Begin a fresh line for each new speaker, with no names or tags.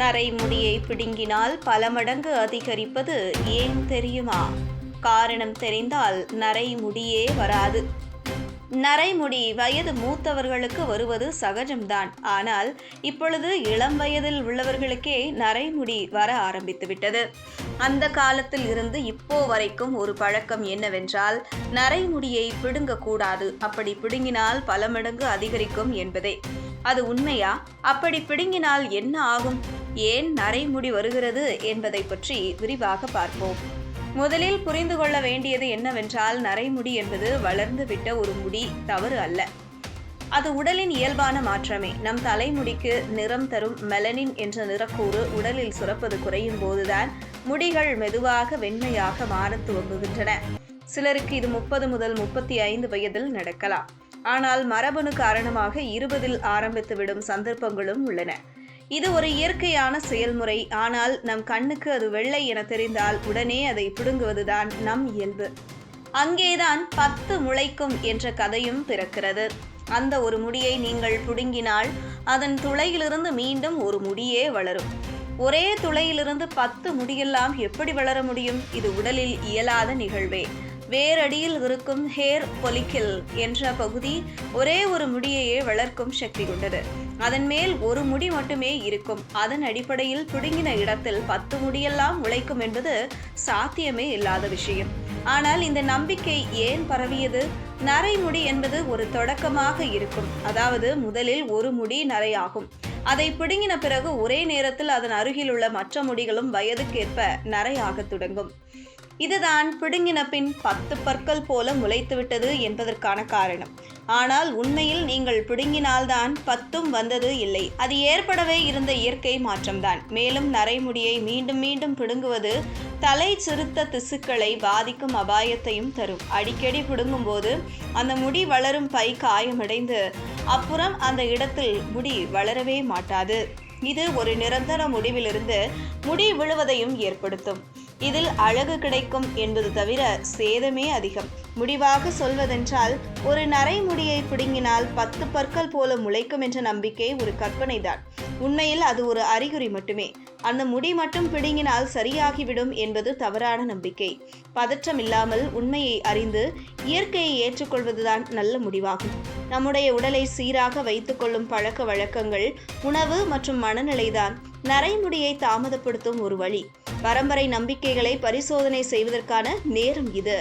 நரைமுடியை பிடுங்கினால் பல மடங்கு அதிகரிப்பது ஏன் தெரியுமா? காரணம் தெரிந்தால் நரைமுடியே வராது. நரைமுடி வயது மூத்தவர்களுக்கு வருவது சகஜம்தான். ஆனால் இப்பொழுது இளம் வயதில் உள்ளவர்களுக்கே நரைமுடி வர ஆரம்பித்துவிட்டது. அந்த காலத்தில் இருந்து இப்போ வரைக்கும் ஒரு பழக்கம் என்னவென்றால், நரைமுடியை பிடுங்கக்கூடாது, அப்படி பிடுங்கினால் பல மடங்கு அதிகரிக்கும் என்பதே. அது உண்மையா? அப்படி பிடுங்கினால் என்ன ஆகும்? ஏன் நரைமுடி வருகிறது என்பதை பற்றி விரிவாக பார்ப்போம். முதலில் புரிந்து கொள்ள வேண்டியது என்னவென்றால், நரைமுடி என்பது வளர்ந்து விட்ட ஒரு முடி தவறு அல்ல. அது உடலின் இயல்பான மாற்றமே. நம் தலைமுடிக்கு நிறம் தரும் மெலனின் என்ற நிறக்கூறு உடலில் சுரப்பது குறையும் போதுதான் முடிகள் மெதுவாக வெண்மையாக மாறத் துவங்குகின்றன. சிலருக்கு இது 30 முதல் 35 வயதில் நடக்கலாம். ஆனால் மரபணு காரணமாக 20இல் ஆரம்பித்துவிடும் சந்தர்ப்பங்களும் உள்ளன. இது ஒரு இயற்கையான செயல்முறை. ஆனால் நம் கண்ணுக்கு அது வெள்ளை என தெரிந்தால் உடனே அதை பிடுங்குவதுதான் நம் இயல்பு. அங்கேதான் 10 முளைக்கும் என்ற கதையும் பிறக்கிறது. அந்த ஒரு முடியை நீங்கள் பிடுங்கினால் அதன் துளையிலிருந்து மீண்டும் ஒரு முடியே வளரும். ஒரே துளையிலிருந்து 10 முடியெல்லாம் எப்படி வளர முடியும்? இது உடலில் இயலாத நிகழ்வே. வேரடியில் இருக்கும் ஹேர் பொலிக்கிள் என்ற பகுதி ஒரே ஒரு முடியையே வளர்க்கும் சக்தி கொண்டது. அதன் மேல் ஒரு முடி மட்டுமே இருக்கும். அதன் அடிப்படையில் பிடுங்கின இடத்தில் 10 முடியெல்லாம் முளைக்கும் என்பது சாத்தியமே இல்லாத விஷயம். ஆனால் இந்த நம்பிக்கை ஏன் பரவியது? நரைமுடி என்பது ஒரு தொடக்கமாக இருக்கும். அதாவது முதலில் ஒரு முடி நரையாகும். அதை பிடுங்கின பிறகு ஒரே நேரத்தில் அதன் அருகில் உள்ள மற்ற முடிகளும் வயதுக்கேற்ப நரையாக தொடங்கும். இதுதான் பிடுங்கின பின் 10 பற்கள் போல முளைத்துவிட்டது என்பதற்கான காரணம். ஆனால் உண்மையில் நீங்கள் பிடுங்கினால்தான் 10ம் வந்தது இல்லை. அது ஏற்படவே இருந்த இயற்கை மாற்றம்தான். மேலும் நரைமுடியை மீண்டும் மீண்டும் பிடுங்குவது தலை சிறுத்த திசுக்களை பாதிக்கும் அபாயத்தையும் தரும். அடிக்கடி பிடுங்கும் போது அந்த முடி வளரும் பை காயமடைந்து அப்புறம் அந்த இடத்தில் முடி வளரவே மாட்டாது. இது ஒரு நிரந்தர முடிவிலிருந்து முடி விழுவதையும் ஏற்படுத்தும். இதில் அழகு கிடைக்கும் என்பது தவிர சேதமே அதிகம். முடிவாக சொல்வதென்றால், ஒரு நரைமுடியை பிடுங்கினால் 10 பற்கள் போல முளைக்கும் என்ற நம்பிக்கை ஒரு கற்பனைதான். உண்மையில் அது ஒரு அறிகுறி மட்டுமே. அந்த முடி மட்டும் பிடுங்கினால் சரியாகிவிடும் என்பது தவறான நம்பிக்கை. பதற்றம் இல்லாமல் உண்மையை அறிந்து இயற்கையை ஏற்றுக்கொள்வதுதான் நல்ல முடிவாகும். நம்முடைய உடலை சீராக வைத்துக்கொள்ளும் பழக்க வழக்கங்கள், உணவு மற்றும் மனநிலைதான் நரைமுடியை தாமதப்படுத்தும் ஒரு வழி. பரம்பரை நம்பிக்கைகளை பரிசோதனை செய்வதற்கான நேரம் இது.